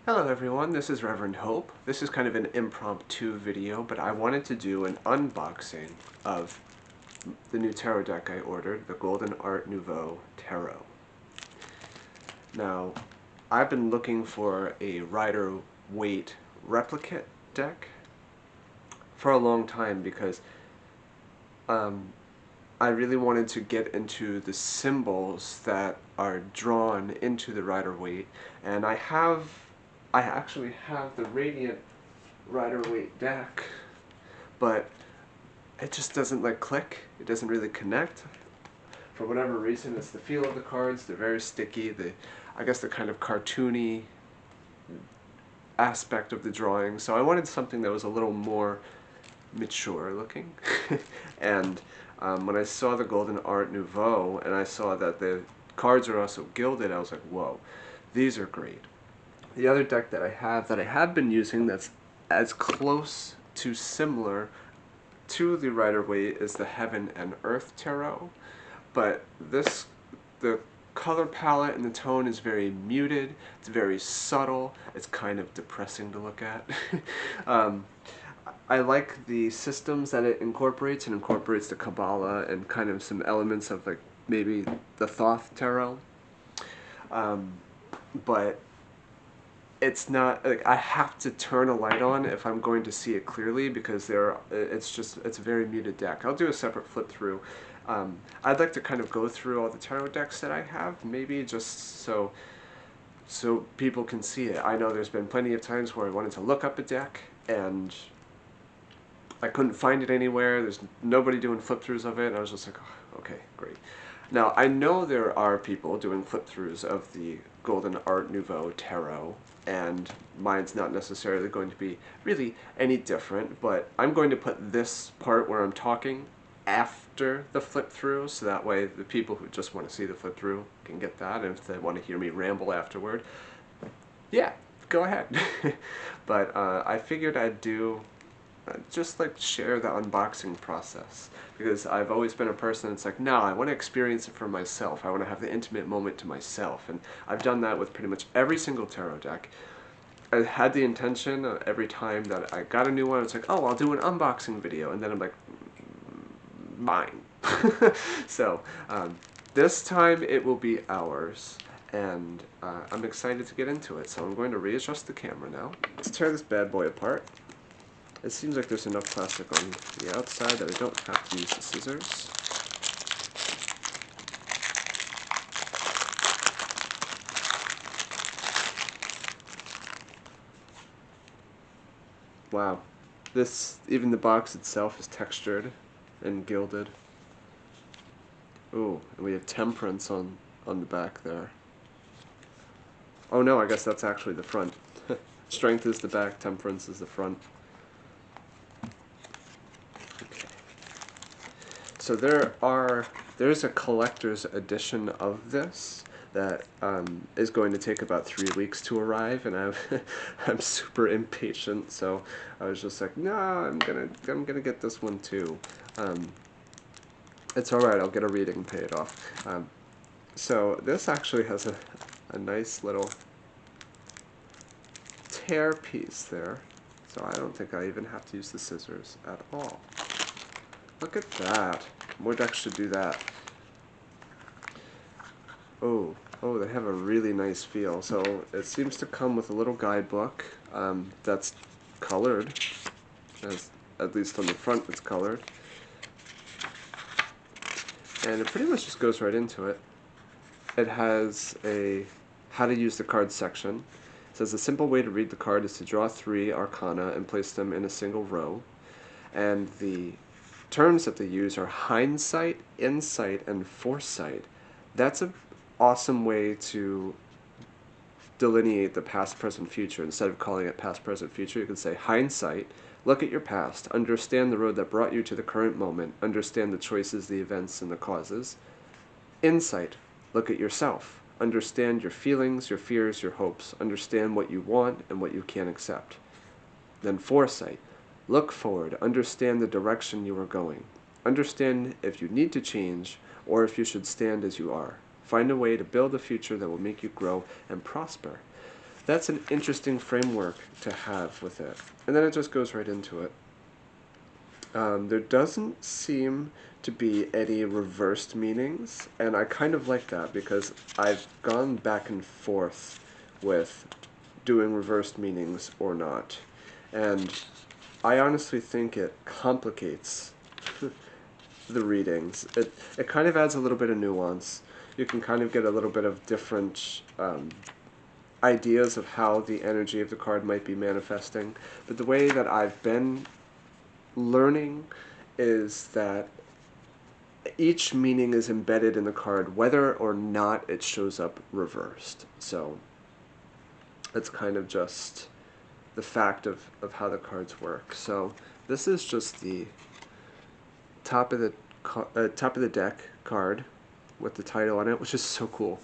Hello everyone, this is Reverend Hope. This is kind of an impromptu video, but I wanted to do an unboxing of the new tarot deck I ordered, the Golden Art Nouveau Tarot. Now, I've been looking for a Rider-Waite replicate deck for a long time because I really wanted to get into the symbols that are drawn into the Rider-Waite, and I actually have the Radiant Rider-Waite deck, but it just doesn't like click. It doesn't really connect. For whatever reason, it's the feel of the cards. They're very sticky. I guess the kind of cartoony aspect of the drawing. So I wanted something that was a little more mature looking. And when I saw the Golden Art Nouveau and I saw that the cards are also gilded, I was like, whoa, these are great. The other deck that I have been using that's as close to similar to the Rider-Waite is the Heaven and Earth Tarot, but the color palette and the tone is very muted, it's very subtle, it's kind of depressing to look at. I like the systems that it incorporates. It incorporates the Kabbalah and kind of some elements of like maybe the Thoth Tarot, but it's not like I have to turn a light on if I'm going to see it clearly because it's a very muted deck. I'll do a separate flip through. I'd like to kind of go through all the tarot decks that I have, maybe just so people can see it. I know there's been plenty of times where I wanted to look up a deck and I couldn't find it anywhere. There's nobody doing flip throughs of it, and I was just like, oh, okay, great. Now, I know there are people doing flip-throughs of the Golden Art Nouveau Tarot, and mine's not necessarily going to be really any different, but I'm going to put this part where I'm talking after the flip-through, so that way the people who just want to see the flip-through can get that, and if they want to hear me ramble afterward, yeah, go ahead. But I figured I'd do just like share the unboxing process, because I've always been a person that's like, no, I want to experience it for myself. I want to have the intimate moment to myself, and I've done that with pretty much every single tarot deck. I had the intention every time that I got a new one, it's like, oh, I'll do an unboxing video, and then I'm like, mine. So this time it will be ours, and I'm excited to get into it. So I'm going to readjust the camera now. Let's tear this bad boy apart. It seems like there's enough plastic on the outside that I don't have to use the scissors. Wow. Even the box itself is textured and gilded. Ooh, and we have temperance on the back there. Oh no, I guess that's actually the front. Strength is the back, temperance is the front. So there's a collector's edition of this that is going to take about 3 weeks to arrive, and I'm super impatient. So I was just like, no, I'm gonna get this one too. It's all right. I'll get a reading and pay it off. So this actually has a nice little tear piece there. So I don't think I even have to use the scissors at all. Look at that. More decks should do that. Oh, they have a really nice feel. So it seems to come with a little guidebook that's colored. At least on the front it's colored. And it pretty much just goes right into it. It has a how to use the cards section. It says a simple way to read the card is to draw 3 arcana and place them in a single row. And the terms that they use are hindsight, insight, and foresight. That's an awesome way to delineate the past, present, future. Instead of calling it past, present, future, you can say hindsight. Look at your past. Understand the road that brought you to the current moment. Understand the choices, the events, and the causes. Insight. Look at yourself. Understand your feelings, your fears, your hopes. Understand what you want and what you can't accept. Then foresight. Look forward. Understand the direction you are going. Understand if you need to change or if you should stand as you are. Find a way to build a future that will make you grow and prosper. that's an interesting framework to have with it. And then it just goes right into it. There doesn't seem to be any reversed meanings, and I kind of like that because I've gone back and forth with doing reversed meanings or not. And I honestly think it complicates the readings. It kind of adds a little bit of nuance. You can kind of get a little bit of different ideas of how the energy of the card might be manifesting. But the way that I've been learning is that each meaning is embedded in the card, whether or not it shows up reversed. So it's kind of just the fact of how the cards work. So this is just the top of the deck card with the title on it, which is so cool.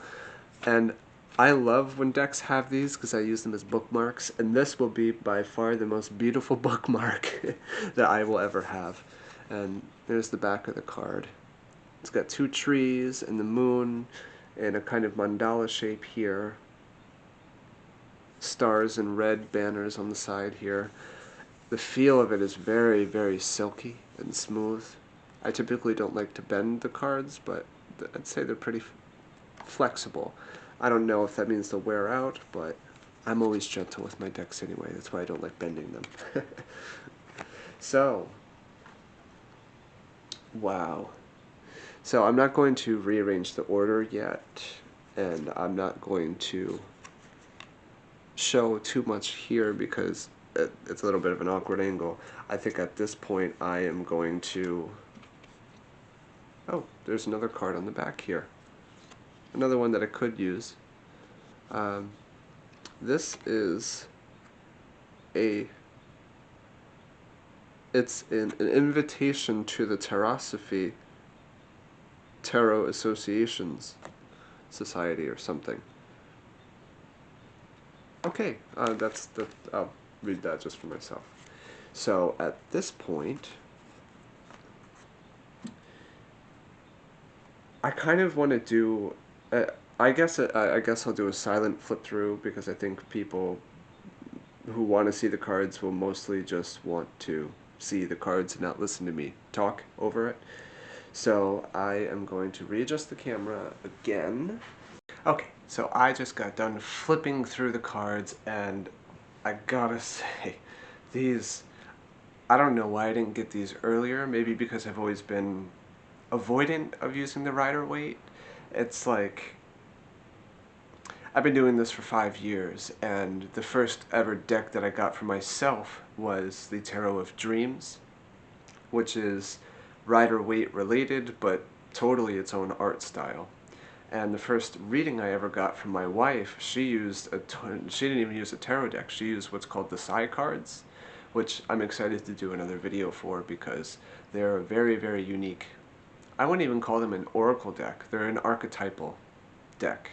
And I love when decks have these because I use them as bookmarks, and this will be by far the most beautiful bookmark that I will ever have. And there's the back of the card. It's got two trees and the moon and a kind of mandala shape here. Stars and red banners on the side here. The feel of it is very, very silky and smooth. I typically don't like to bend the cards, but I'd say they're pretty flexible. I don't know if that means they'll wear out, but I'm always gentle with my decks anyway. That's why I don't like bending them. So, wow. So I'm not going to rearrange the order yet, and I'm not going to show too much here because it's a little bit of an awkward angle. I think at this point I am going to... Oh, there's another card on the back here. Another one that I could use. This is it's an invitation to the Tarosophy Tarot Associations Society or something. Okay, I'll read that just for myself. So at this point, I kind of want to do. I guess I'll do a silent flip through because I think people who want to see the cards will mostly just want to see the cards and not listen to me talk over it. So I am going to readjust the camera again. Okay, so I just got done flipping through the cards, and I gotta say, these, I don't know why I didn't get these earlier. Maybe because I've always been avoidant of using the Rider-Waite. It's like, I've been doing this for 5 years, and the first ever deck that I got for myself was the Tarot of Dreams, which is Rider-Waite related, but totally its own art style. And the first reading I ever got from my wife, she didn't even use a tarot deck. She used what's called the Psi cards, which I'm excited to do another video for because they're very, very unique. I wouldn't even call them an oracle deck. They're an archetypal deck.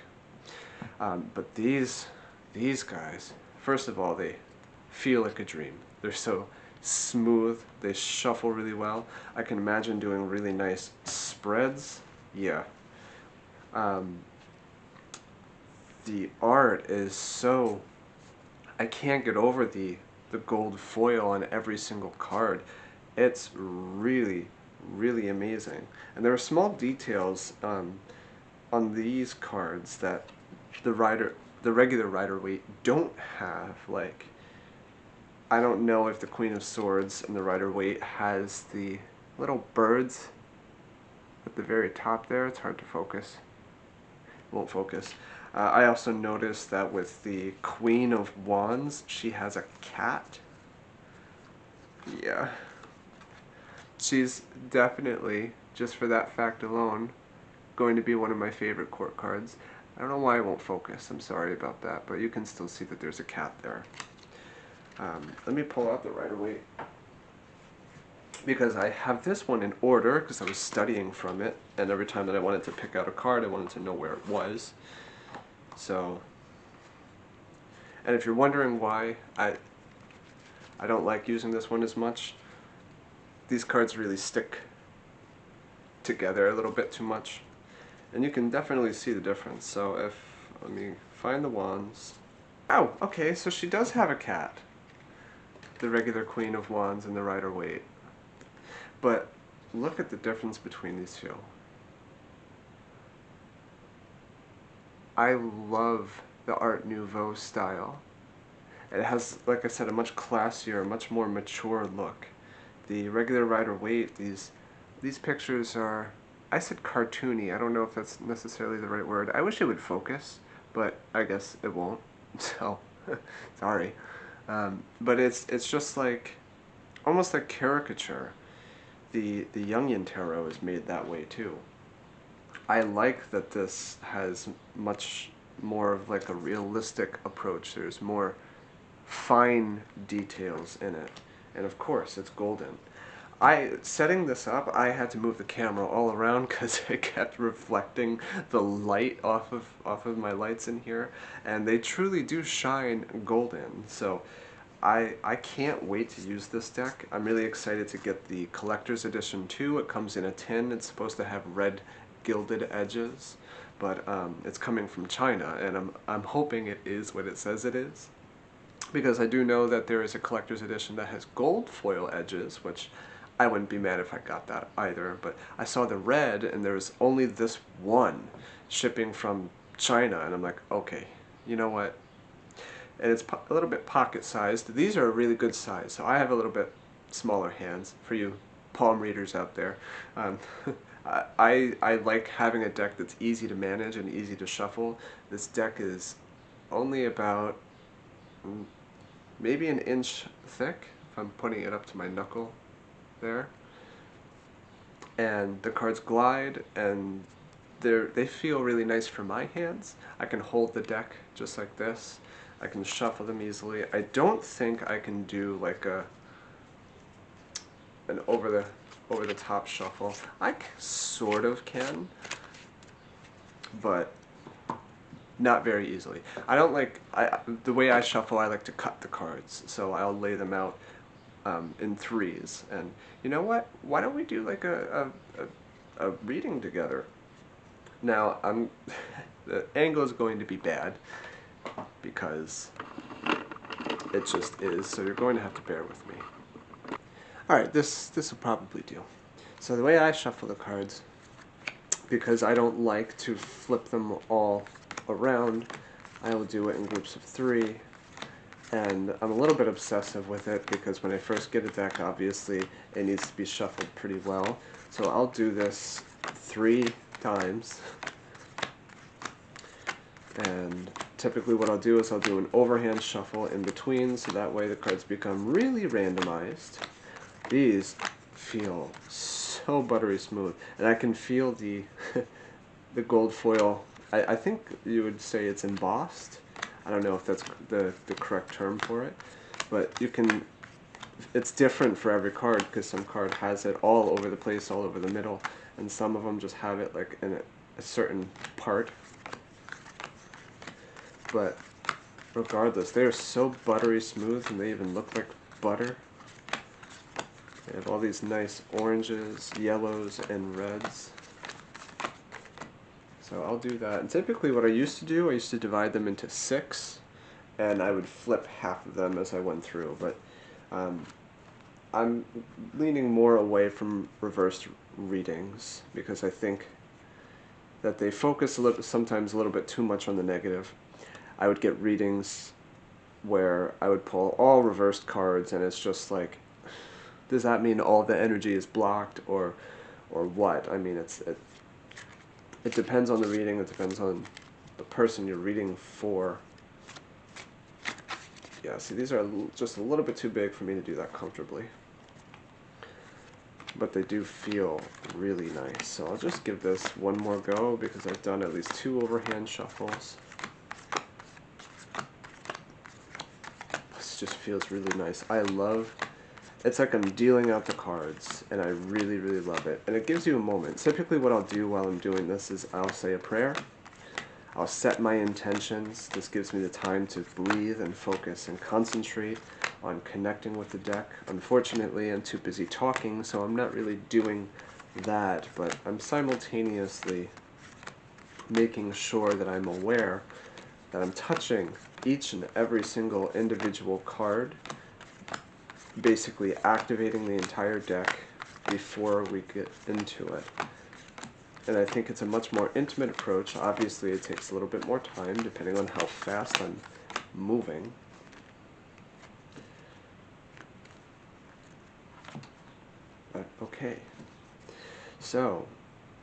But these guys, first of all, they feel like a dream. They're so smooth. They shuffle really well. I can imagine doing really nice spreads. Yeah. The art is so... I can't get over the gold foil on every single card. It's really, really amazing. And there are small details on these cards that the regular Rider-Waite don't have. Like, I don't know if the Queen of Swords and the Rider-Waite has the little birds at the very top there. It's hard to focus. Won't focus. I also noticed that with the Queen of Wands, she has a cat. Yeah. She's definitely, just for that fact alone, going to be one of my favorite court cards. I don't know why it won't focus. I'm sorry about that, but you can still see that there's a cat there. Let me pull out the Rider-Waite, because I have this one in order because I was studying from it, and every time that I wanted to pick out a card, I wanted to know where it was. So, and if you're wondering why I don't like using this one as much, these cards really stick together a little bit too much, and you can definitely see the difference. So let me find the wands. Oh, okay, so she does have a cat. The regular Queen of Wands and the Rider-Waite. But look at the difference between these two. I love the Art Nouveau style. It has, like I said, a much classier, much more mature look. The regular Rider-Waite, these pictures are, I said cartoony. I don't know if that's necessarily the right word. I wish it would focus, but I guess it won't. So, sorry. But it's just like almost like caricature. The Jungian tarot is made that way too. I like that this has much more of like a realistic approach. There's more fine details in it. And of course, it's golden. Setting this up, I had to move the camera all around because it kept reflecting the light off of my lights in here, and they truly do shine golden. So I can't wait to use this deck. I'm really excited to get the collector's edition too. It comes in a tin. It's supposed to have red gilded edges, but it's coming from China, and I'm hoping it is what it says it is, because I do know that there is a collector's edition that has gold foil edges, which I wouldn't be mad if I got that either. But I saw the red, and there was only this one shipping from China, and I'm like, okay, you know what? And it's a little bit pocket sized. These are a really good size, so I have a little bit smaller hands for you palm readers out there. Um, I like having a deck that's easy to manage and easy to shuffle. This deck is only about maybe an inch thick, if I'm putting it up to my knuckle there. And the cards glide, and they feel really nice for my hands. I can hold the deck just like this. I can shuffle them easily. I don't think I can do like an over the top shuffle. I sort of can, but not very easily. I don't like the way I shuffle. I like to cut the cards, so I'll lay them out in threes. And you know what? Why don't we do like a reading together? Now the angle is going to be bad because it just is. So you're going to have to bear with me. All right, this will probably do. So the way I shuffle the cards, because I don't like to flip them all around, I will do it in groups of three. And I'm a little bit obsessive with it because when I first get a deck, obviously it needs to be shuffled pretty well. So I'll do this 3 times. And typically what I'll do is I'll do an overhand shuffle in between, so that way the cards become really randomized. These feel so buttery smooth, and I can feel the the gold foil. I think you would say it's embossed. I don't know if that's the correct term for it, but you can. It's different for every card because some card has it all over the place, all over the middle, and some of them just have it like in a certain part. But regardless, they're so buttery smooth, and they even look like butter. They have all these nice oranges, yellows, and reds. So I'll do that. And typically what I used to do, I used to divide them into 6, and I would flip half of them as I went through. But I'm leaning more away from reversed readings because I think that they focus sometimes a little bit too much on the negative. I would get readings where I would pull all reversed cards, and it's just like, does that mean all the energy is blocked, or what? I mean, it depends on the reading. It depends on the person you're reading for. Yeah, see, these are just a little bit too big for me to do that comfortably. But they do feel really nice. So I'll just give this one more go because I've done at least 2 overhand shuffles. This just feels really nice. It's like I'm dealing out the cards, and I really, really love it. And it gives you a moment. Typically what I'll do while I'm doing this is I'll say a prayer. I'll set my intentions. This gives me the time to breathe and focus and concentrate on connecting with the deck. Unfortunately, I'm too busy talking, so I'm not really doing that, but I'm simultaneously making sure that I'm aware that I'm touching each and every single individual card, basically activating the entire deck before we get into it. And I think it's a much more intimate approach. Obviously, it takes a little bit more time depending on how fast I'm moving. But okay. So,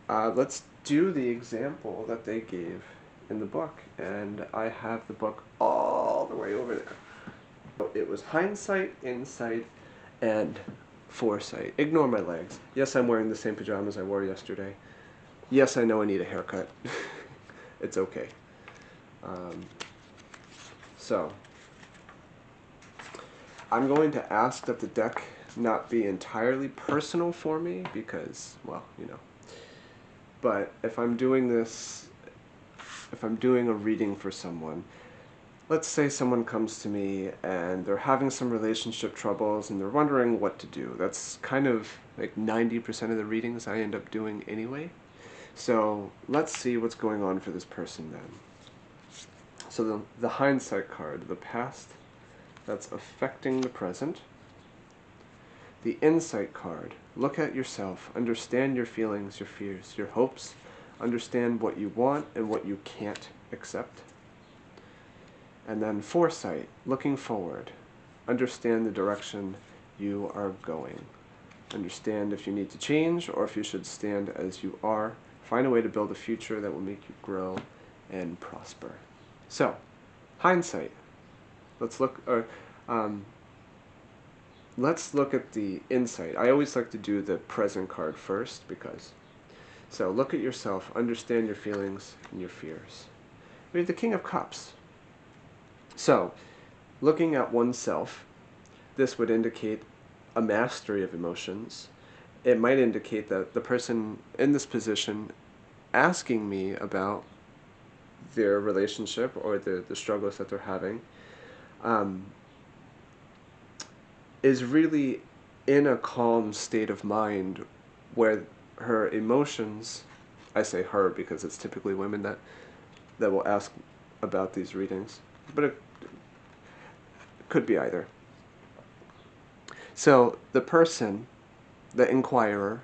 let's do the example that they gave in the book. And I have the book all the way over there. So it was hindsight, insight, and foresight. Ignore my legs. Yes, I'm wearing the same pajamas I wore yesterday. Yes, I know I need a haircut. It's okay. So, I'm going to ask that the deck not be entirely personal for me because, well, you know. But if I'm doing this, if I'm doing a reading for someone, let's say someone comes to me and they're having some relationship troubles and they're wondering what to do. That's kind of like 90% of the readings I end up doing anyway. So let's see what's going on for this person then. So the hindsight card, the past that's affecting the present. The insight card, look at yourself, understand your feelings, your fears, your hopes, understand what you want and what you can't accept. And then foresight, looking forward, understand the direction you are going. Understand if you need to change or if you should stand as you are. Find a way to build a future that will make you grow and prosper. So, hindsight. Let's look at the insight. I always like to do the present card first because. So look at yourself, understand your feelings and your fears. We have the King of Cups. So, looking at oneself, this would indicate a mastery of emotions. It might indicate that the person in this position asking me about their relationship or the struggles that they're having is really in a calm state of mind where her emotions, I say her because it's typically women that will ask about these readings, but it could be either. So the person, the inquirer,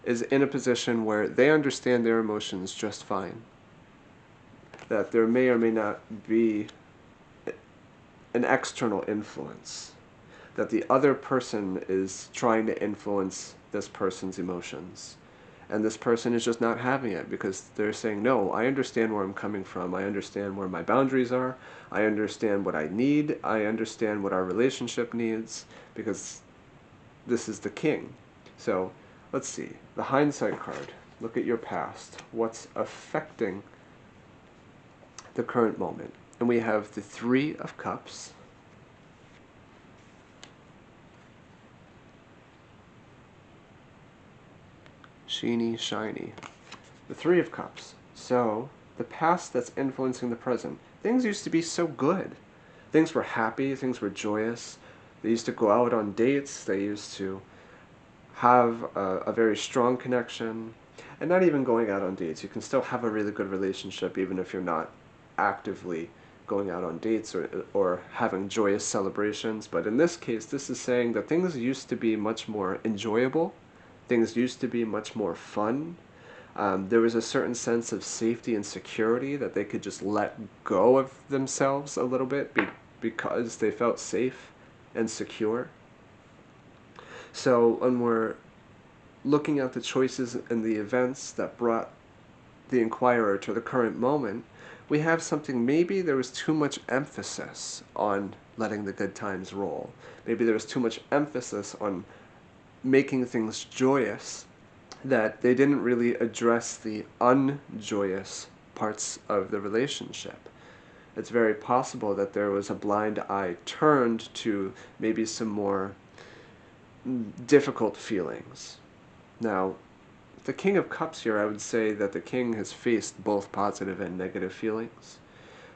is in a position where they understand their emotions just fine. That there may or may not be an external influence. That the other person is trying to influence this person's emotions. And this person is just not having it because they're saying, no, I understand where I'm coming from. I understand where my boundaries are. I understand what I need. I understand what our relationship needs because this is the king. So let's see. The hindsight card. Look at your past. What's affecting the current moment? And we have the Three of Cups. Sheeny, shiny. The Three of Cups. So, the past that's influencing the present. Things used to be so good. Things were happy, things were joyous. They used to go out on dates, they used to have a very strong connection. And not even going out on dates. You can still have a really good relationship even if you're not actively going out on dates or having joyous celebrations. But in this case, this is saying that things used to be much more enjoyable. Things used to be much more fun. There was a certain sense of safety and security that they could just let go of themselves a little bit because they felt safe and secure. So when we're looking at the choices and the events that brought the inquirer to the current moment, we have something, maybe there was too much emphasis on letting the good times roll. Maybe there was too much emphasis on making things joyous that they didn't really address the unjoyous parts of the relationship. It's very possible that there was a blind eye turned to maybe some more difficult feelings. Now, the King of Cups here, I would say that the king has faced both positive and negative feelings.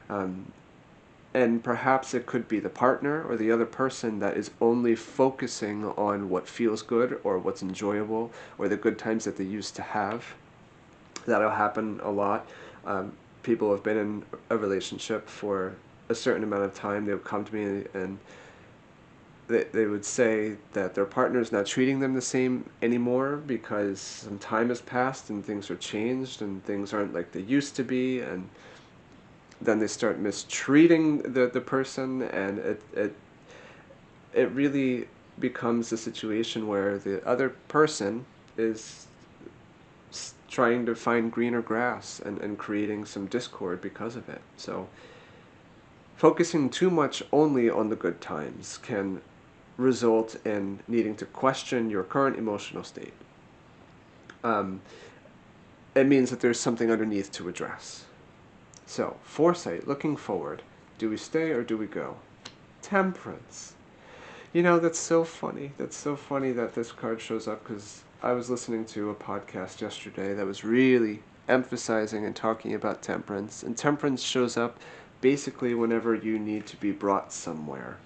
And perhaps it could be the partner or the other person that is only focusing on what feels good or what's enjoyable or the good times that they used to have. That'll happen a lot. people have been in a relationship for a certain amount of time, they would come to me and they would say that their partner is not treating them the same anymore because some time has passed and things are changed and things aren't like they used to be, and then they start mistreating the person, and it really becomes a situation where the other person is trying to find greener grass and creating some discord because of it. So focusing too much only on the good times can result in needing to question your current emotional state. Um, it means that there's something underneath to address. So, foresight, looking forward. Do we stay or do we go? Temperance. You know, that's so funny. That's so funny that this card shows up, because I was listening to a podcast yesterday that was really emphasizing and talking about temperance. And temperance shows up basically whenever you need to be brought somewhere.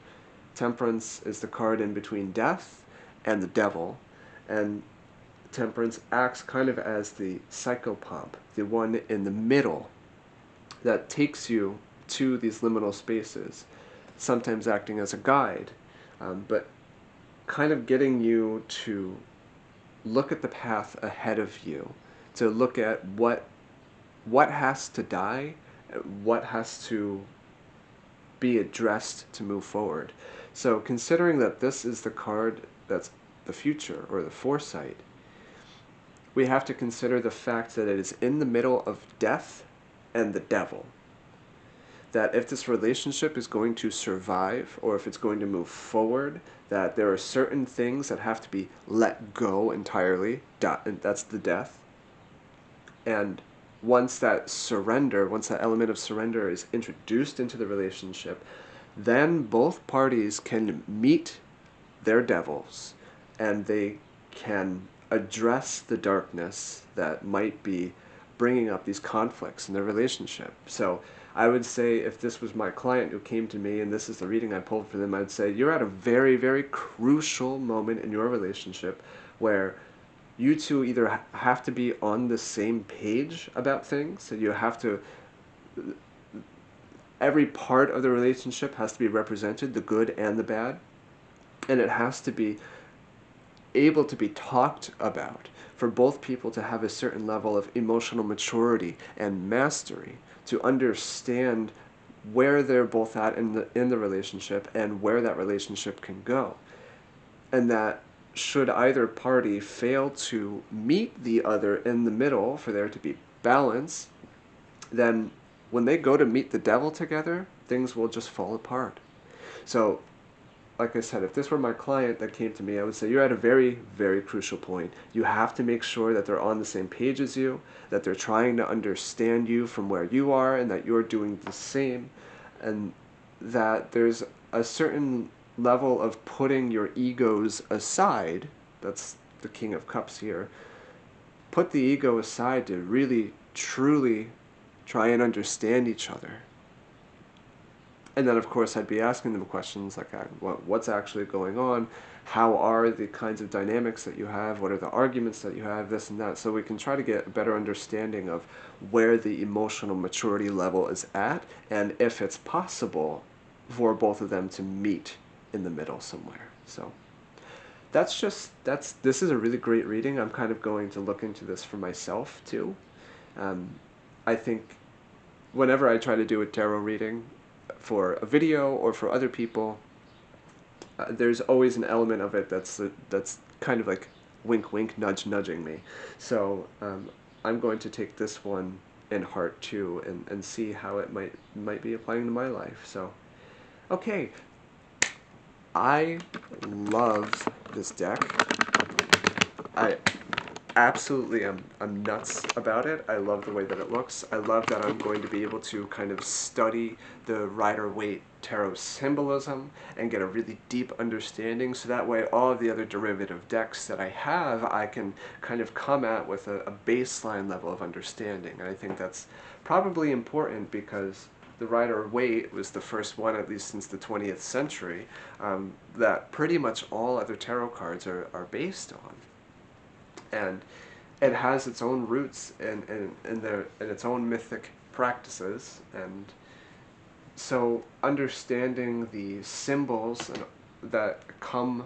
Temperance is the card in between death and the devil. And temperance acts kind of as the psychopomp, the one in the middle that takes you to these liminal spaces, sometimes acting as a guide, but kind of getting you to look at the path ahead of you, to look at what has to die, what has to be addressed to move forward. So considering that this is the card that's the future or the foresight, we have to consider the fact that it is in the middle of death and the devil. That if this relationship is going to survive or if it's going to move forward, that there are certain things that have to be let go entirely, and that's the death. And once that element of surrender is introduced into the relationship, then both parties can meet their devils and they can address the darkness that might be bringing up these conflicts in their relationship. So I would say, if this was my client who came to me and this is the reading I pulled for them, I'd say you're at a very, very crucial moment in your relationship where you two either have to be on the same page about things, so you have to, every part of the relationship has to be represented, the good and the bad, and it has to be able to be talked about for both people to have a certain level of emotional maturity and mastery to understand where they're both at in the relationship and where that relationship can go. And that should either party fail to meet the other in the middle for there to be balance, then when they go to meet the devil together, things will just fall apart. So like I said, if this were my client that came to me, I would say you're at a very, very crucial point. You have to make sure that they're on the same page as you, that they're trying to understand you from where you are, and that you're doing the same, and that there's a certain level of putting your egos aside. That's the King of Cups here. Put the ego aside to really, truly try and understand each other. And then, of course, I'd be asking them questions like, what's actually going on? How are the kinds of dynamics that you have? What are the arguments that you have? This and that. So we can try to get a better understanding of where the emotional maturity level is at, and if it's possible for both of them to meet in the middle somewhere. So this is a really great reading. I'm kind of going to look into this for myself, too. I think whenever I try to do a tarot reading, for a video or for other people, there's always an element of it that's kind of like wink wink, nudge nudging me. So I'm going to take this one in heart too, and see how it might be applying to my life. So okay, I love this deck. I absolutely I'm nuts about it. I love the way that it looks. I love that I'm going to be able to kind of study the Rider-Waite tarot symbolism and get a really deep understanding, so that way all of the other derivative decks that I have, I can kind of come at with a baseline level of understanding. And I think that's probably important, because the Rider-Waite was the first one, at least since the 20th century, that pretty much all other tarot cards are based on. And it has its own roots in its own mythic practices, and so understanding the symbols that come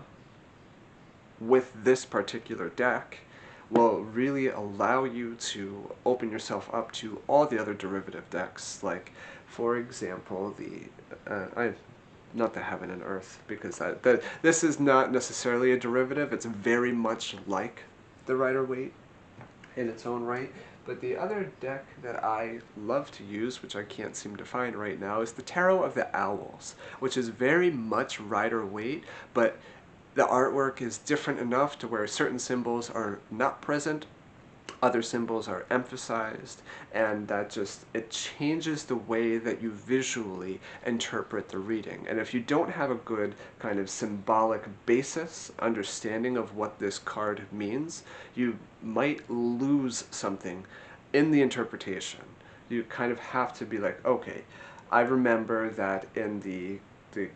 with this particular deck will really allow you to open yourself up to all the other derivative decks. Like, for example, not the Heaven and Earth, because this is not necessarily a derivative. It's very much like the Rider-Waite in its own right. But the other deck that I love to use, which I can't seem to find right now, is the Tarot of the Owls, which is very much Rider-Waite, but the artwork is different enough to where certain symbols are not present, other symbols are emphasized, and it changes the way that you visually interpret the reading. And if you don't have a good kind of symbolic basis, understanding of what this card means, you might lose something in the interpretation. You kind of have to be like, okay, I remember that in the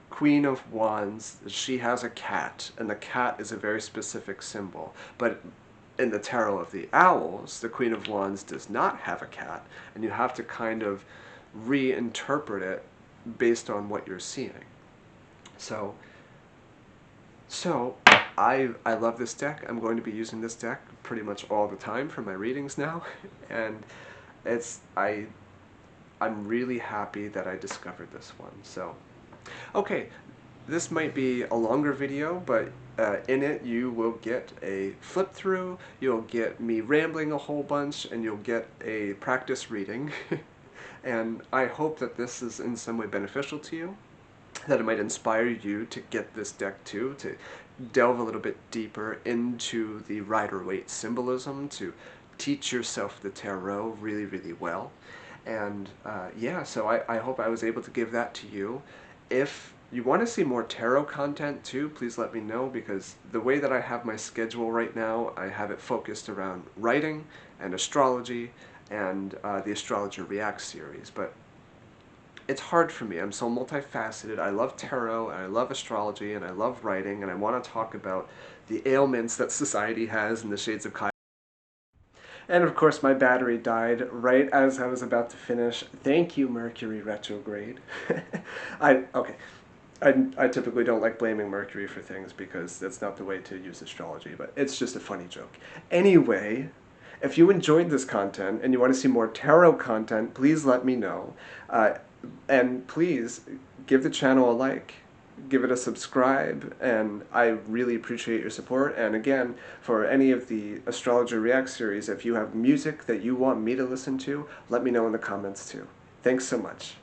Queen of Wands, she has a cat, and the cat is a very specific symbol. But in the Tarot of the Owls, the Queen of Wands does not have a cat, and you have to kind of reinterpret it based on what you're seeing. So I love this deck. I'm going to be using this deck pretty much all the time for my readings now, and I'm really happy that I discovered this one. So, okay, this might be a longer video, but in it you will get a flip through, you'll get me rambling a whole bunch, and you'll get a practice reading. And I hope that this is in some way beneficial to you, that it might inspire you to get this deck too, to delve a little bit deeper into the Rider-Waite symbolism, to teach yourself the tarot really, really well. And yeah, so I hope I was able to give that to you. If you want to see more tarot content too, please let me know, because the way that I have my schedule right now, I have it focused around writing and astrology and the Astrologer Reacts series. But it's hard for me. I'm so multifaceted. I love tarot, and I love astrology, and I love writing, and I want to talk about the ailments that society has and the shades of Kyle. And of course my battery died right as I was about to finish. Thank you, Mercury retrograde. Okay. I typically don't like blaming Mercury for things because that's not the way to use astrology, but it's just a funny joke. Anyway, if you enjoyed this content and you want to see more tarot content, please let me know. And please give the channel a like, give it a subscribe, and I really appreciate your support. And again, for any of the Astrologer React series, if you have music that you want me to listen to, let me know in the comments too. Thanks so much.